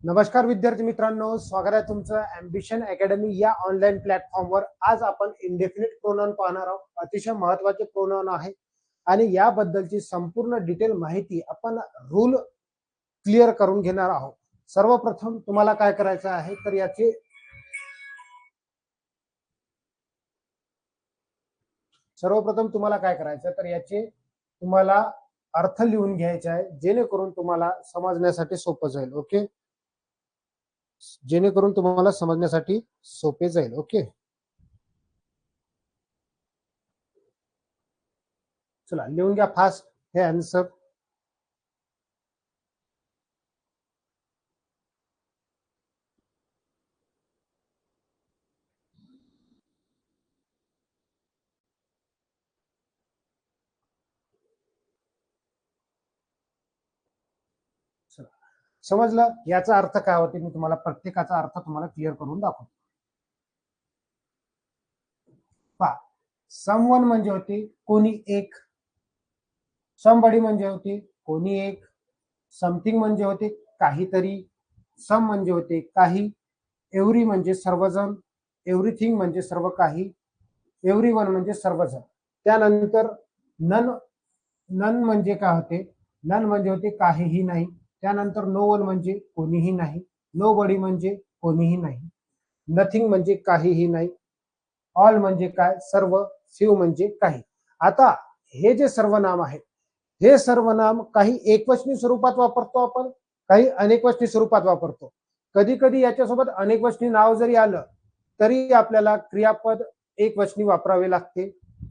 नमस्कार विद्यार्थी मित्रांनो, स्वागत आहे तुमचं अँबिशन अकॅडमी या ऑनलाईन प्लॅटफॉर्मवर। आज आपण इंडेफिनिट प्रोनाउन पाहणार आहोत। अतिशय महत्त्वाचे प्रोनाउन आहे आणि याबद्दलची संपूर्ण डिटेल माहिती आपण रूल क्लिअर करून घेणार आहोत। सर्वप्रथम तुम्हाला काय करायचं आहे तर याचे तुम्हाला अर्थ लिहून घ्यायचे आहे, जेणेकरून तुम्हाला समजण्यासाठी सोपं जाईल। ओके, जेणेकरून तुम्हाला समजण्यासाठी सोपे जाईल। ओके, चला लिहून घ्या फास्ट हे आन्सर। समजलं याचा अर्थ काय होते, मी तुम्हाला प्रत्येकाचा अर्थ तुम्हाला क्लिअर करून दाखवतो। पहा, समवन म्हणजे होते कोणी एक, समबडी म्हणजे होते कोणी एक, समथिंग म्हणजे होते काहीतरी, सम म्हणजे होते काही, एव्हरी म्हणजे सर्वजण, एव्हरीथिंग म्हणजे सर्व काही, एव्हरीवन म्हणजे सर्वजण। त्यानंतर नन, नन म्हणजे काय होते, नन म्हणजे होते काहीही नाही। त्यानंतर नो वन म्हणजे कोणीही नाही, नो बडी म्हणजे कोणीही नाही, नथिंग म्हणजे काहीही नाही, ऑल म्हणजे काय सर्व, फ्यू म्हणजे काही। आता हे जे सर्वनाम आहे, हे सर्वनाम काही एकवचनी स्वरूपात वापरतो आपण, काही अनेकवचनी स्वरूपात वापरतो। कधी कधी याच्यासोबत अनेकवचनी नाव जरी आलं तरी आपल्याला क्रियापद एकवचनी वापरावे लागते।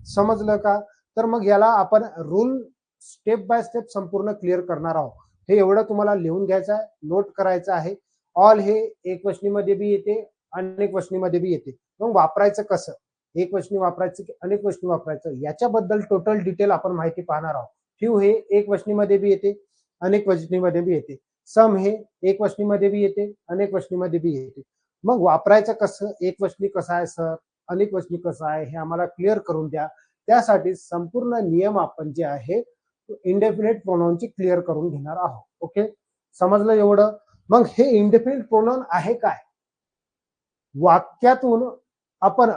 समजलं का? तर मग याला आपण रूल स्टेप बाय स्टेप संपूर्ण क्लिअर करणार आहोत। हे एवढं तुम्हाला लिहून घ्यायचं आहे, नोट करायचं आहे। ऑल हे एकवचनीमध्ये बी येते, अनेकवचनीमध्ये बी येते। मग वापरायचं कसं, एकवचनी वापरायचं की अनेकवचनी वापरायचं, याच्याबद्दल टोटल डिटेल आपण माहिती पाहणार आहोत। फ्यू हे एकवचनीमध्ये बी येते, अनेकवचनीमध्ये बी येते। सम हे एकवचनीमध्ये बी येते, अनेकवचनीमध्ये बी येते। मग वापरायचं कसं, एकवचनी कसं आहे सर, अनेकवचनी कसं आहे, हे आम्हाला क्लिअर करून द्या। त्यासाठी संपूर्ण नियम आपण जे आहे इंडेफिनिट प्रोनाउनची क्लिअर करून घेणार आहोत। ओके, समजलं एवढं? मग हे इंडेफिनिट प्रोनाउन आहे काय, वाक्यातून आपण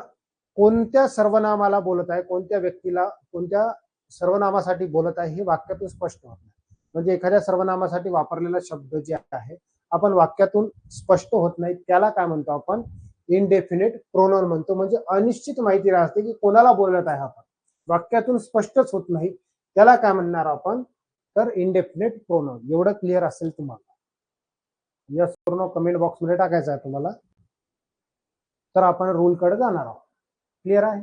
कोणत्या सर्वनामाला बोलत आहे, कोणत्या व्यक्तीला, कोणत्या सर्वनामासाठी बोलत आहे, हे वाक्यातून स्पष्ट होत नाही। म्हणजे एखाद्या सर्वनामासाठी वापरलेला शब्द जे आहे आपण वाक्यातून स्पष्ट होत नाही, त्याला काय म्हणतो आपण, इनडेफिनिट प्रोनाउन म्हणतो। म्हणजे अनिश्चित माहिती राहते की कोणाला बोलत आहे आपण, वाक्यातून स्पष्टच होत नाही, त्याला काय म्हणणार आपण, तर इनडेफिनिट प्रोनाउन। एवढं क्लिअर असेल तुम्हाला? यस पूर्ण कमेंट बॉक्स मध्ये टाकायचं आहे तुम्हाला। तर आपण रूल कडे जाणार आहोत। क्लिअर आहे?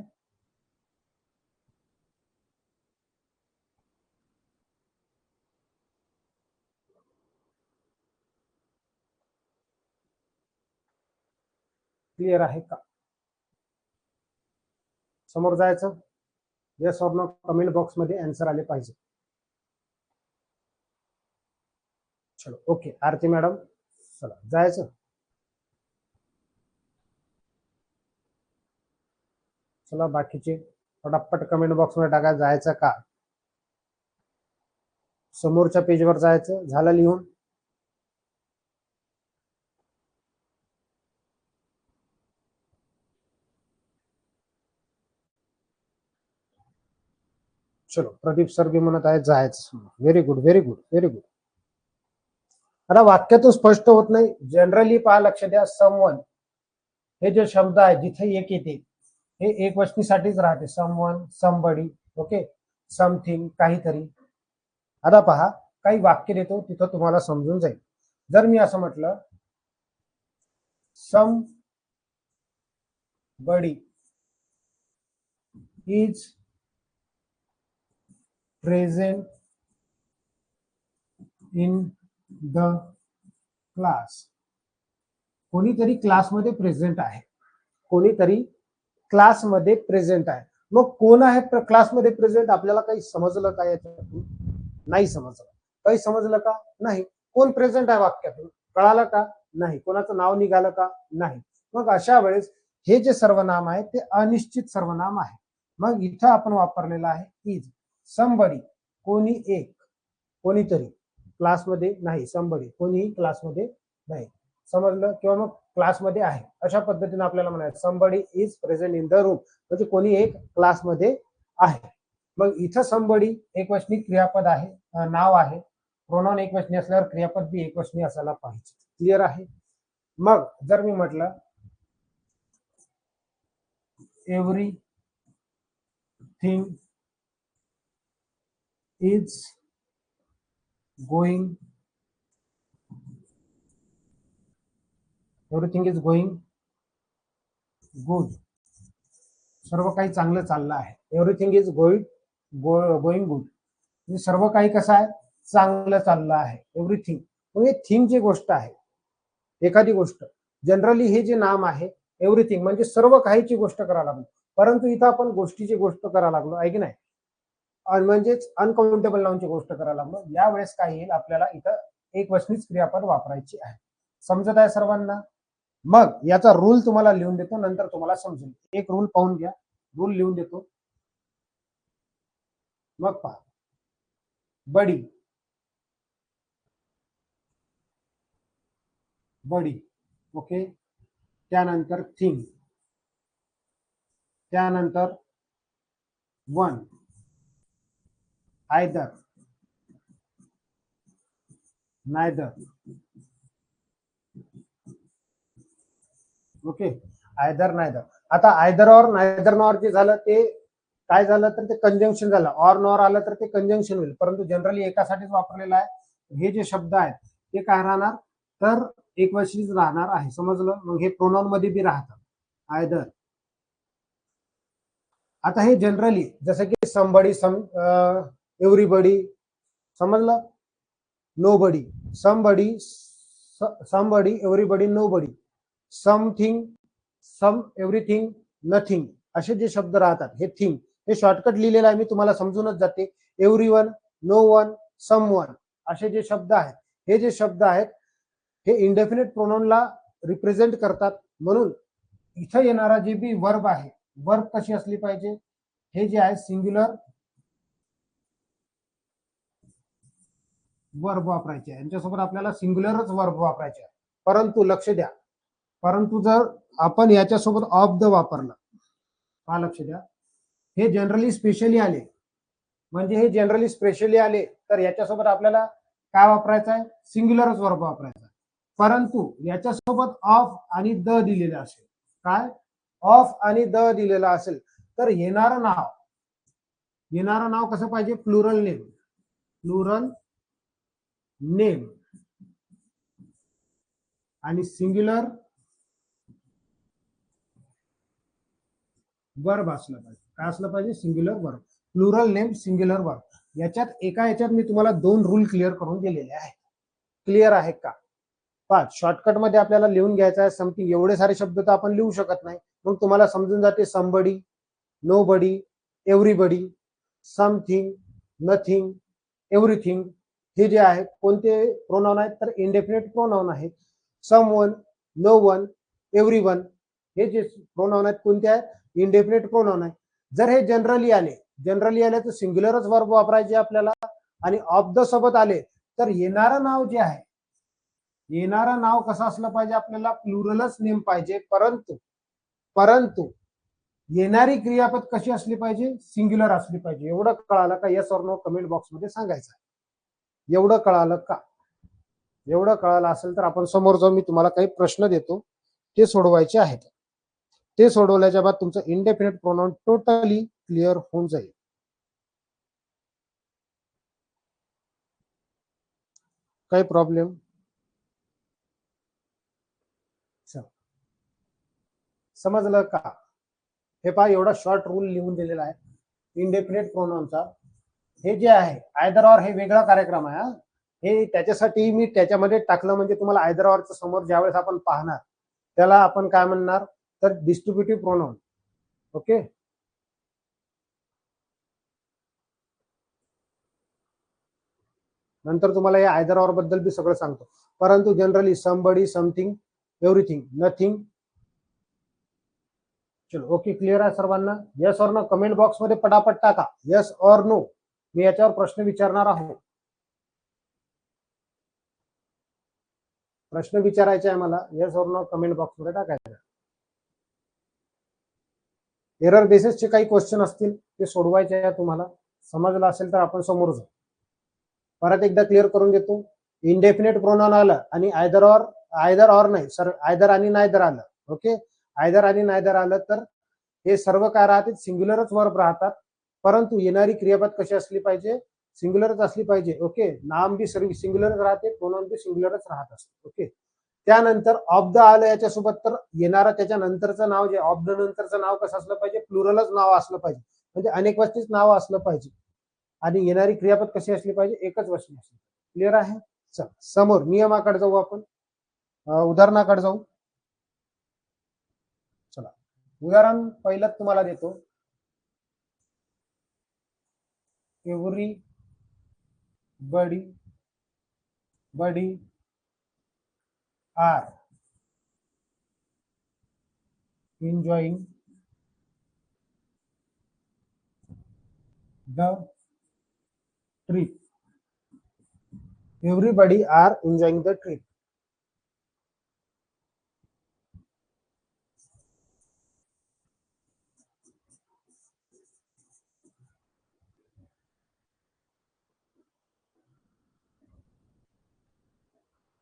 क्लिअर आहे का? समोर जायचं, येस और नो कमेंट बॉक्स मध्ये आन्सर आले पाहिजे। चलो ओके, आरती मॅडम चला जायचं। चला बाकीचे फटाफट कमेंट बॉक्स मध्ये टाका, जायचं का? समोरच्या पेजवर जायचं, झालं लिहून? चलो प्रदीप सर बी म्हणत आहे जायचं। Very good very good very good. आता वाक्यातून स्पष्ट होत नाही, जनरली पहा, लक्ष द्या, समवन हे जे शब्द आहे जिथे एक येते हे एक वचनीसाठीच राहते, समवन, समबडी, ओके, समथिंग काहीतरी। आता पहा, काही वाक्य देतो तिथं तुम्हाला समजून जाईल। जर मी असं म्हटलं somebody is present in the class, कोणीतरी क्लासमध्ये प्रेझेंट आहे, कोणीतरी क्लासमध्ये प्रेझेंट आहे। मग कोण आहे क्लासमध्ये प्रेझेंट, आपल्याला काही समजलं का याच्यातून? नाही समजलं। काही समजलं का? नाही। कोण प्रेझेंट आहे वाक्यातून, कळालं का? नाही। कोणाचं नाव निघालं का? नाही। मग अशा वेळेस हे जे सर्वनाम आहे ते अनिश्चित सर्वनाम आहे। मग इथं आपण वापरलेलं आहे इज, समबडी कोणी एक, कोणीतरी क्लासमध्ये नाही, समबडी कोणीही क्लासमध्ये नाही। समजलं, किंवा मग क्लासमध्ये आहे अशा पद्धतीने आपल्याला म्हणायचं somebody is present in the room, म्हणजे कोणी एक क्लासमध्ये आहे. मग इथं समबडी एकवचनी क्रियापद आहे, नाव आहे. प्रोनाउन एकवचनी असल्यावर क्रियापद बी एकवचनी असायला पाहिजे. क्लिअर आहे. मग जर मी म्हटलं every thing is going, everything is going good, सर्व काही चांगलं चाललं आहे. एव्हरीथिंग इज गोइंग गुड, सर्व काही कसं आहे, चांगलं चाललं आहे. एव्हरीथिंग म्हणजे थिंग जी गोष्ट आहे, एखादी गोष्ट. जनरली हे जे नाम आहे एव्हरीथिंग म्हणजे सर्व काहीची गोष्ट करायला लागलो, परंतु इथं आपण गोष्टीची गोष्ट करायला लागलो आहे की नाही, म्हणजेच अनकाउंटेबल नाउनची गोष्ट करायला लागलो. यावेळेस काय येईल, आपल्याला इथं एकवचनीच क्रियापद वापरायची आहे. समजत आहे सर्वांना. मग याचा रूल तुम्हाला लिहून देतो, नंतर तुम्हाला समजेल. एक रूल पाहून घ्या, रूल लिहून देतो. मग पहा, बडी, बडी, ओके. त्यानंतर थिंग, त्यानंतर one, either, neither, okay. Either neither. आता आयदर और नायदर नॉर जे झालं ते काय झालं, तर ते कंजंक्शन झालं. ऑर नॉर आलं तर ते कंजंक्शन होईल, परंतु जनरली एकासाठीच वापरलेलं आहे. हे जे शब्द आहेत ते काय राहणार, तर एकवचनीच राहणार आहे. समजलं. मग हे प्रोनाउन मध्ये बी राहतात आयदर. आता हे जनरली जसं की समबडी, एव्हरीबडी, समजलं. Nobody, somebody, somebody, everybody, nobody, something, some, everything, nothing, असे जे शब्द राहतात हे थिंग. हे शॉर्टकट लिहिलेलं आहे मी, तुम्हाला समजूनच जाते. एव्हरीवन, नो वन, समवन, असे जे शब्द आहेत, हे जे शब्द आहेत हे इंडेफिनिट प्रोनाउनला रिप्रेझेंट करतात. म्हणून इथं येणारा जे बी वर्ब आहे, वर्ब कशी असली पाहिजे, हे जे आहे सिंग्युलर वर्ब वापरायचे आहे. यांच्यासोबत आपल्याला सिंग्युलरच वर्ब वापरायचे आहे. परंतु लक्ष द्या, परंतु जर आपण याच्यासोबत ऑफ द वापरलं, हा लक्ष द्या, हे जनरली स्पेशली आले, म्हणजे हे जनरली स्पेशली आले तर याच्यासोबत आपल्याला काय वापरायचं आहे, सिंग्युलरच वर्ब वापरायचा. परंतु याच्यासोबत ऑफ आणि द दिलेलं असेल, काय ऑफ आणि द दिलेलं असेल, तर येणारं नाव कसं पाहिजे, प्लुरल नेम, प्लुरल नेम, आणि सिंग्युलर वर्ब असलं पाहिजे. काय असलं पाहिजे, singular verb. Plural name, singular verb. याच्यात मी तुम्हाला दोन रूल क्लिअर करून दिलेले आहेत. क्लिअर आहे का? पाच शॉर्टकट मध्ये आपल्याला लिहून घ्यायचं आहे. समथिंग, एवढे सारे शब्द तर आपण लिहू शकत नाही, मग तुम्हाला समजून जाते. Somebody, nobody, everybody, something, nothing, everything, हे जे आहेत कोणते प्रोनाउन आहेत, तर इंडेफिनिट प्रोनाउन आहेत. समवन, नो वन, एव्हरीवन, हे जे प्रोनाउन आहेत कोणते आहेत, इंडेफिनिट प्रोनाउन आहे. जर हे जनरली आले तर सिंग्युलरच वर्ब वापरायचे आपल्याला. आणि ऑफ द सोबत आले तर येणारं नाव जे आहे, येणारं नाव कसं असलं पाहिजे, आपल्याला प्लुरलच नेम पाहिजे. परंतु येणारी क्रियापद कशी असली पाहिजे, सिंग्युलर असली पाहिजे. एवढं कळालं का? Yes or no comment box मध्ये सांगायचं आहे. एवढं कळालं का? एवढं कळालं असेल तर आपण समोर जाऊन मी तुम्हाला काही प्रश्न देतो, ते सोडवायचे आहेत. ते सोडवल्याच्या बाद तुमचं इंडेफिनिट प्रोनाउन टोटली क्लिअर होऊन जाईल. काही प्रॉब्लेम? समजलं का? हे पहा, एवढा शॉर्ट रूल लिहून दिलेला आहे इंडेफिनिट प्रोनाउनचा. हे जे आहे आयदर ऑर, हे वेगळा कार्यक्रम आहे. हे त्याच्यासाठी मी त्याच्यामध्ये टाकलं, म्हणजे तुम्हाला आयदर ऑरच्या समोर ज्यावेळेस आपण पाहणार त्याला आपण काय म्हणणार, तर डिस्ट्रीब्युटिव्ह प्रोनाउन. ओके. नंतर तुम्हाला या आयदर ऑर बद्दल बी सगळं सांगतो. परंतु generally somebody, something, everything, nothing. चलो, ओके. क्लिअर आहे सर्वांना? Yes or no comment box मध्ये पटापट टाका, येस ऑर नो. मी याच्यावर प्रश्न विचारणार आहोत. प्रश्न विचारायचा आहे मला, येस और नो कमेंट बॉक्स मध्ये टाकायचा. एरर बेसिसचे काही क्वेश्चन असतील ते सोडवायचे आहे तुम्हाला. समजलं असेल तर आपण समोर जाऊ. परत एकदा क्लिअर करून देतो. इनडेफिनेट प्रोनाउन आलं आणि आयदर ऑर नाही सर, आयदर आणि नायदर आलं. ओके, आयदर आणि नायदर आलं तर हे सर्व काय राहते, सिंग्युलरच वर्ब राहतात. परंतु येणारी क्रियापद कशी असली पाहिजे, सिंग्युलरच असली पाहिजे. ओके, नाम बी सर्व सिंग्युलरच राहते, प्रोनाउन बी सिंग्युलरच राहत असते. ओके, त्यानंतर ऑफ द आलं याच्यासोबत, तर येणारा त्याच्या नंतरचं नाव जे ऑफ द नंतरचं नाव कसं असलं पाहिजे, प्लुरलच नाव असलं पाहिजे, म्हणजे अनेक वचनीच नाव असलं पाहिजे. आणि येणारी क्रियापद कशी असली पाहिजे, एकच वचनी असली. क्लिअर आहे. चल समोर नियमाकडे जाऊ आपण, उदाहरणाकडे जाऊ. चला उदाहरण पहिलं तुम्हाला देतो. Everybody are enjoying the trip. Everybody are enjoying the trip.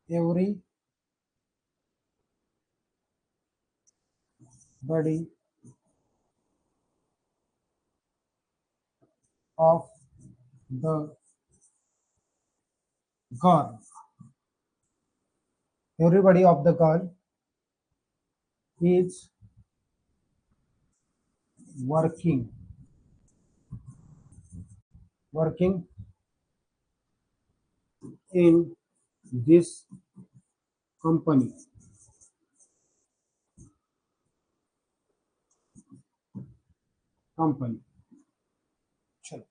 Everybody of the girl. Everybody of the girl is working in this company. चलो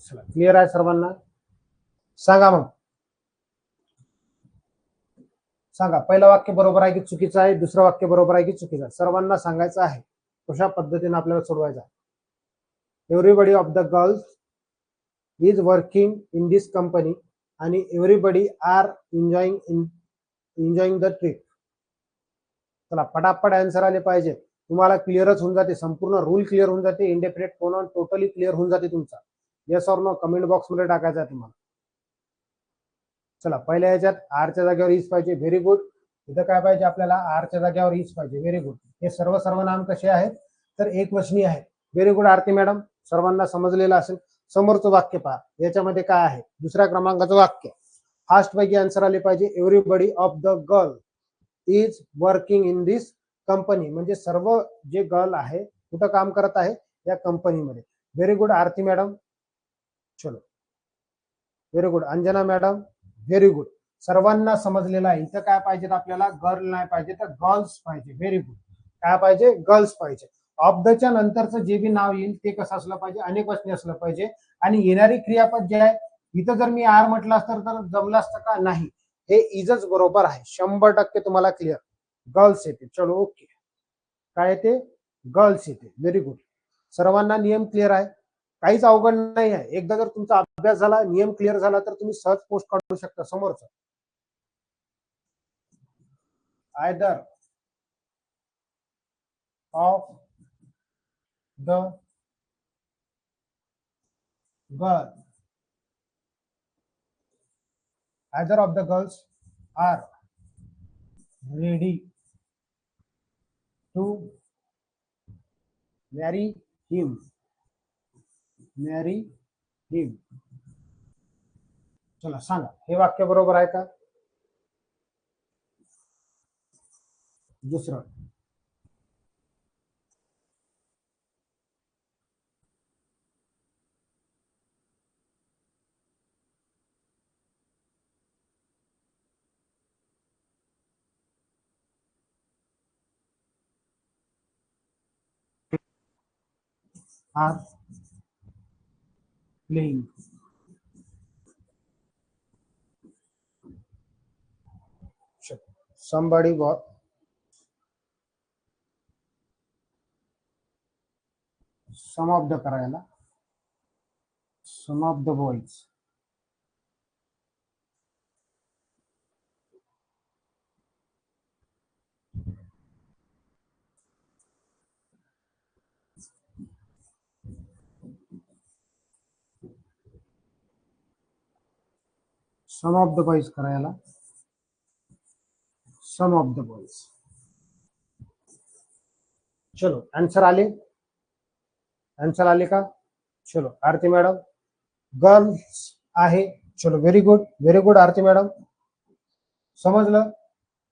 चला, क्लिअर आहे सर्वांना. सांगा मग, सांगा पहिलं वाक्य बरोबर आहे की चुकीचं आहे, दुसरं वाक्य बरोबर आहे की चुकीचं आहे, सर्वांना सांगायचं आहे. कशा पद्धतीने आपल्याला सोडवायचं आहे. Everybody of the girls is working in this company आणि everybody are enjoying the trip. चला पटापट आन्सर आले पाहिजे. तुम्हाला क्लिअरच होऊन जाते, संपूर्ण रूल क्लिअर होऊन जाते, इंडेफिनेट प्रोनाउन टोटली क्लिअर होऊन जाते तुमचा. Yes or no comment box मध्ये टाकायचा आहे तुम्हाला. चला पहिल्या ह्याच्यात आरच्या जागेवर इज पाहिजे, व्हेरी गुड. इथं काय पाहिजे आपल्याला, आरच्या जागेवर इज पाहिजे, व्हेरी गुड. हे सर्व सर्वनाम कसे आहेत, तर एक वचनी आहे. व्हेरी गुड आरती मॅडम, सर्वांना समजलेलं असेल. समोरचं वाक्य पहा, याच्यामध्ये काय आहे, दुसऱ्या क्रमांकाचं वाक्य. फास्ट पैकी आन्सर आले पाहिजे. Everybody of the girl is working in this company, म्हणजे सर्व जे गर्ल आहे कुठं काम करत आहे, या कंपनीमध्ये. व्हेरी गुड आरती मॅडम. चलो very good Anjana madam, very good. सर्वांना समजलेलं आहे. इथं काय पाहिजे आपल्याला, गर्ल नाही पाहिजे तर गर्ल्स पाहिजे. Very good. काय पाहिजे, गर्ल्स पाहिजे. ऑफ दच्या नंतरचं जे बी नाव येईल ते कसं असलं पाहिजे, अनेक वचनी असलं पाहिजे. आणि येणारी क्रियापद जे आहे, इथं जर मी आर म्हटलं असतं तर जमलं असतं का, नाही. हे इजच बरोबर आहे, 100% तुम्हाला क्लिअर. गर्ल्स येते. चलो ओके, काय येते, गर्ल्स येते. Very good. सर्वांना नियम क्लिअर आहे, काहीच अवघड नाही आहे. एकदा जर तुमचा अभ्यास झाला, नियम क्लिअर झाला, तर तुम्ही सहज पोस्ट काढू शकता समोरचा. Either of the girl, either of the girls are ready to marry him. चला सांगा, हे वाक्य बरोबर आहे का. दुसरं, are playing. somebody was some of the करायला, some of the boys some of the boys करायला, सम ऑफ द बॉईज. चलो आंसर आले, आंसर आले का? चलो आरती मॅडम, गर्ल्स आहे. चलो व्हेरी गुड आरती मॅडम, समजलं.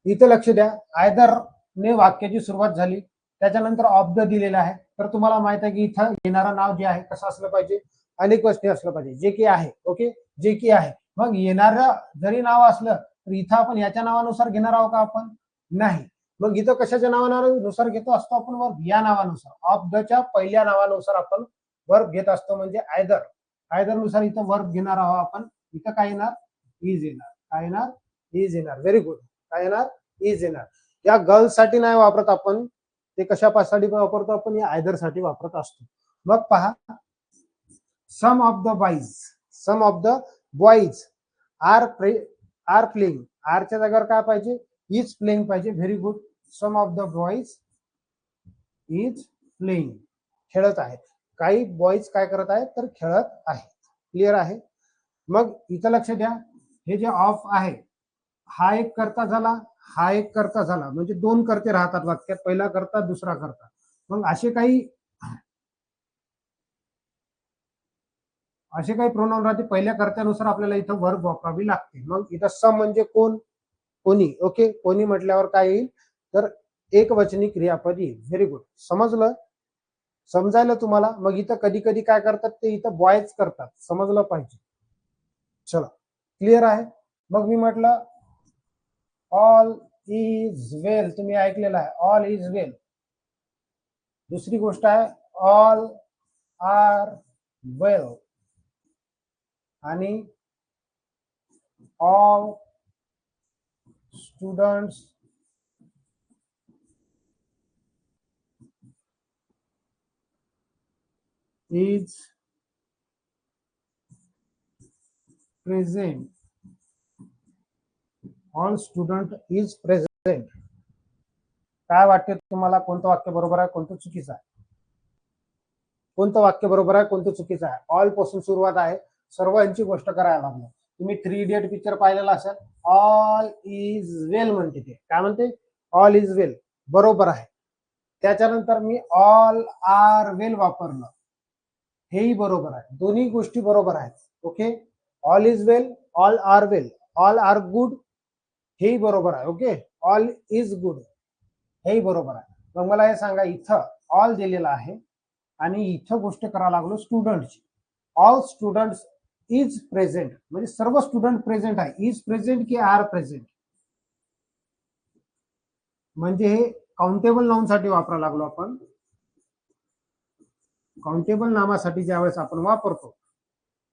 इथे लक्ष द्या, आयदर ने वाक्याची सुरुवात झाली, त्याच्यानंतर ऑफ द दिलेला आहे, तर तुम्हाला माहित आहे की इथं येणारं नाव जे आहे कसं असलं पाहिजे, अनेक वचनी असलं पाहिजे, जे की आहे. ओके, जे की आहे. मग येणारं जरी नाव असलं तर इथं आपण याच्या नावानुसार घेणार आहोत का? आपण नाही. मग इथं कशाच्या नावानुसार घेतो असतो आपण वर्ब? या नावानुसार, ऑफ दच्या पहिल्या नावानुसार आपण वर्ब घेत असतो. म्हणजे आयदर नुसार इथं वर्ब घेणार आहोत आपण. इथं काय येणार? इज येणार. काय येणार? इज येणार. Very good. काय येणार? इज येणार. या गर्ल्स साठी नाही वापरत आपण, ते कशासाठी वापरतो आपण? या आयदर साठी वापरत असतो. मग पहा, some of the boys are playing. आरच्या जागेवर काय पाहिजे? इज प्लेइंग पाहिजे. Very good. Some of the boys is playing, खेळत आहेत. काही बॉईज काय करत आहेत? तर खेळत आहेत. क्लिअर आहे. मग इथं लक्ष द्या, हे जे ऑफ आहे, हा एक करता झाला, हा एक करता झाला, म्हणजे दोन करते राहतात वाक्यात, पहिला करता दुसरा करता. मग असे काही प्रोनाउन राहते, पहिल्या कर्त्यानुसार आपल्याला इथं वर्ब वापरावी लागते. मग इथं सम म्हणजे कोण? कोणी. ओके, कोणी म्हटल्यावर काय येईल? तर एक वचनी क्रियापद येईल. Very good. समजलं? समजायला तुम्हाला? मग इथं कधी कधी काय करतात? ते इथं बॉयज करतात. समजलं पाहिजे. चला, क्लिअर आहे. मग मी म्हटलं ऑल इज वेल, तुम्ही ऐकलेलं आहे, ऑल इज वेल. दुसरी गोष्ट आहे ऑल आर वेल आणि all students is present. All student is present. काय वाटते तुम्हाला? कोणतं वाक्य बरोबर आहे, कोणतं चुकीचं आहे? कोणतं वाक्य बरोबर आहे, कोणतं चुकीचं आहे? ऑल पासून सुरुवात आहे, सर्वांची गोष्ट करायला लागली. तुम्ही 3 इडियट पिक्चर पाहिलेला असेल, ऑल इज वेल म्हणते. ते काय म्हणते? ऑल इज वेल. बरोबर आहे. त्याच्यानंतर मी ऑल आर वेल वापरलं, हेही बरोबर आहे. दोन्ही गोष्टी बरोबर आहेत. Okay, all is well, all are well, all are good, हेही बरोबर आहे. ओके, ऑल इज गुड, हेही बरोबर आहे. मग मला हे सांगा, इथं ऑल दिलेला आहे आणि इथं गोष्ट करायला लागलो स्टुडंटची. ऑल स्टुडंट्स इज प्रेझेंट, म्हणजे सर्व स्टुडंट प्रेझेंट आहे. इज प्रेझेंट की आर प्रेझेंट? म्हणजे हे काउंटेबल नाउन साठी वापरायला लागलो आपण. काउंटेबल नामासाठी ज्यावेळेस आपण वापरतो,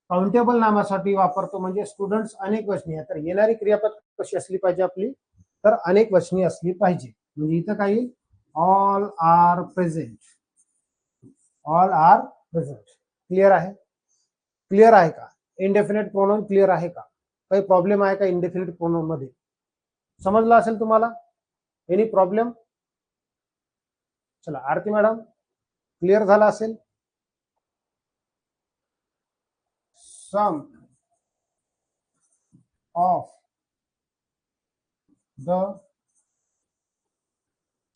काउंटेबल नामासाठी वापरतो म्हणजे स्टुडंट्स अनेक वचनी आहे, तर येणारी क्रियापद कशी असली पाहिजे आपली? तर अनेक वचनी असली पाहिजे. म्हणजे इथं काय येईल? All are present. All are present. Clear आहे? क्लिअर आहे का? इनडेफिनेट प्रोनाउन क्लिअर आहे का? काही प्रॉब्लेम आहे का इनडेफिनेट प्रोनाउन मध्ये? समजलं असेल तुम्हाला? Any problem? चला आरती मॅडम, क्लिअर झाला असेल. Some of the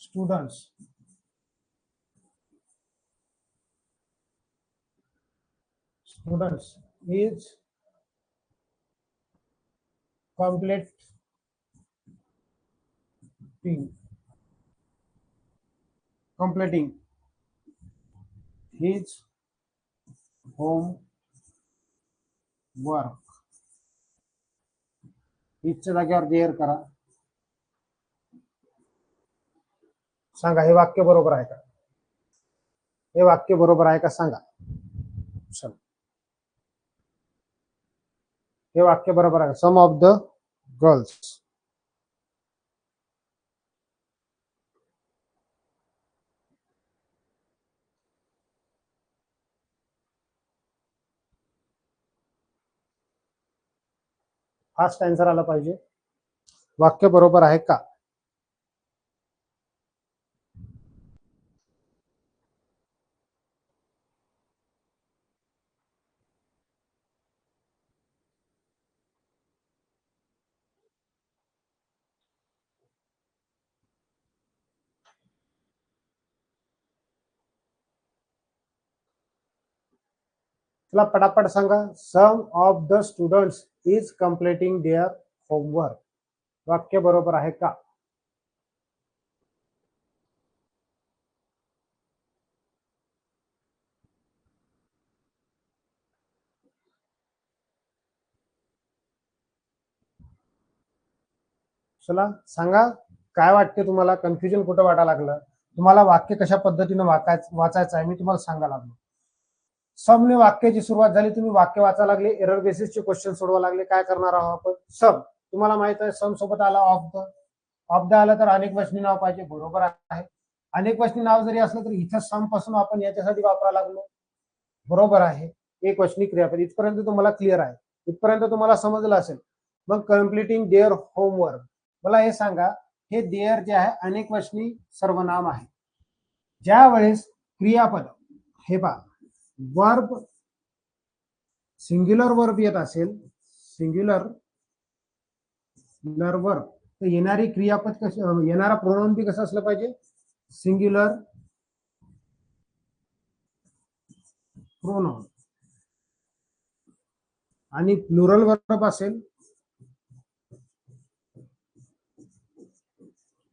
students is completing his homework. इथच्या जागेवर देअर करा. सांगा, हे वाक्य बरोबर आहे का? हे वाक्य बरोबर आहे का सांगा. चल, हे वाक्य बरोबर आहे. Some of the girls. Fast answer आला पाहिजे. वाक्य बरोबर आहे का? चला पटापट सांगा. Some of the students is completing their homework. वाक्य बरोबर आहे का? चला सांगा, काय वाटते तुम्हाला? कन्फ्युजन कुठं वाटायला लागलं तुम्हाला? वाक्य कशा पद्धतीने वाचायचं आहे मी तुम्हाला सांगायला लागलो. समने वाक्याची सुरुवात झाली, तुम्ही वाक्य वाचायला लागले, एरर बेसिसचे क्वेश्चन सोडवा लागले. काय करणार आहोत आपण? सम. तुम्हाला माहित आहे सम सोबत आला ऑफ द. ऑफ द आलं तर अनेक वचनी नाव पाहिजे. बरोबर आहे. अनेक वचनी नाव जरी असलं तरी इथं सम पासून आपण याच्यासाठी वापरायला लागलो. बरोबर आहे. एक वचनी क्रियापद. इथपर्यंत तुम्हाला क्लिअर आहे? इथपर्यंत तुम्हाला समजलं असेल. मग कम्प्लिटिंग देअर होमवर्क. मला हे सांगा, हे देअर जे आहे अनेक वचनी सर्वनाम आहे. ज्या वेळेस क्रियापद हे पहा, वर्ब सिंग्युलर वर्ब येत असेल, सिंग्युलर वर्ब, तर येणारी क्रियापद कसं, येणारा प्रोनाउन बी कसं असलं पाहिजे? Singular pronoun. आणि प्लुरल वर्ब असेल,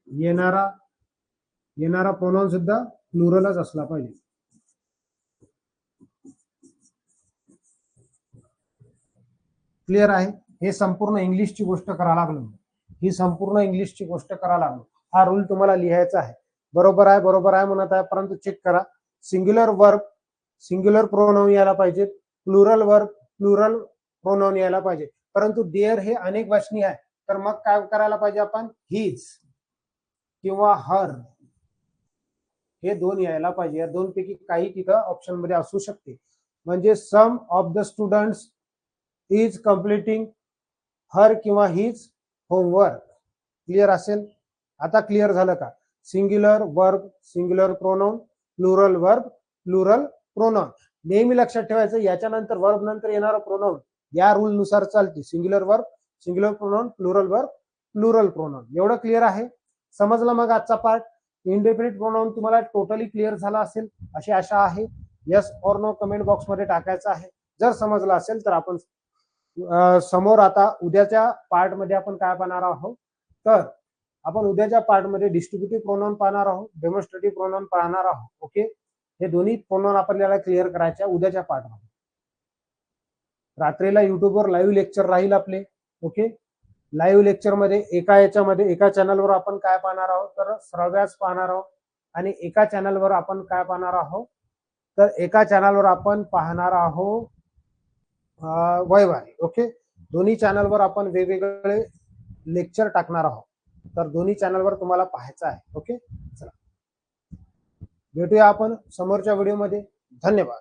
येणारा प्रोनाउन सुद्धा प्लुरलच असला पाहिजे. क्लिअर आहे? हे संपूर्ण इंग्लिशची गोष्ट करा लागलो. ही संपूर्ण इंग्लिशची गोष्ट करा लागलो. हा रूल तुम्हाला लिहायचा आहे. बरोबर आहे, बरोबर आहे म्हणत आहे, परंतु चेक करा. सिंग्युलर वर्ब सिंग्युलर प्रोनाउन यायला पाहिजे, प्लुरल वर्ब प्लुरल प्रोनाउन यायला पाहिजे. परंतु देअर हे अनेक वचनी आहे, तर मग काय करायला पाहिजे आपण? हिज किंवा हर हे दोन यायला पाहिजे. या दोन पैकी काही तिथं ऑप्शन मध्ये असू शकते. म्हणजे some of the students is completing her किंवा हिज होमवर्क. क्लिअर असेल? आता क्लिअर झालं का? Singular verb singular pronoun, plural verb plural pronoun. नेहमी लक्षात ठेवायचं, याच्यानंतर वर्ब नंतर येणारा प्रोनाउन या रूल नुसार चालते. Singular verb singular pronoun, plural verb plural pronoun. एवढं क्लिअर आहे? समजलं मग आजचा पार्ट? इंडेफिनिट प्रोनाउन तुम्हाला टोटली क्लिअर झाला असेल अशी आशा आहे. Yes or no comment box मध्ये टाकायचं आहे. जर समजलं असेल तर आपण समोर आता उद्याच्या पार्ट मध्ये आपण काय पाहणार आहोत, तर आपण उद्याच्या पार्ट मध्ये डिस्ट्रीब्युटिव्ह प्रोनाउन पाहणार आहोत, डेमॉन्स्ट्रेटिव्ह प्रोनाउन पाहणार आहोत. ओके, हे दोन्ही प्रोनाउन आपल्याला क्लिअर करायचे उद्याच्या पार्ट मध्ये. रात्रीला युट्यूबवर लाईव्ह लेक्चर राहील आपले. ओके, लाईव्ह लेक्चर मध्ये एका चॅनलवर आपण काय पाहणार आहोत, तर श्रव्यास पाहणार आहोत. आणि एका चॅनलवर आपण काय पाहणार आहोत, तर एका चॅनलवर आपण पाहणार आहोत वैवाही. ओके, दोन्ही चॅनलवर आपण वेगवेगळे लेक्चर टाकणार आहोत, तर दोन्ही चॅनलवर तुम्हाला पाहायचं आहे. ओके, चला भेटूया आपण समोरच्या व्हिडिओमध्ये. धन्यवाद.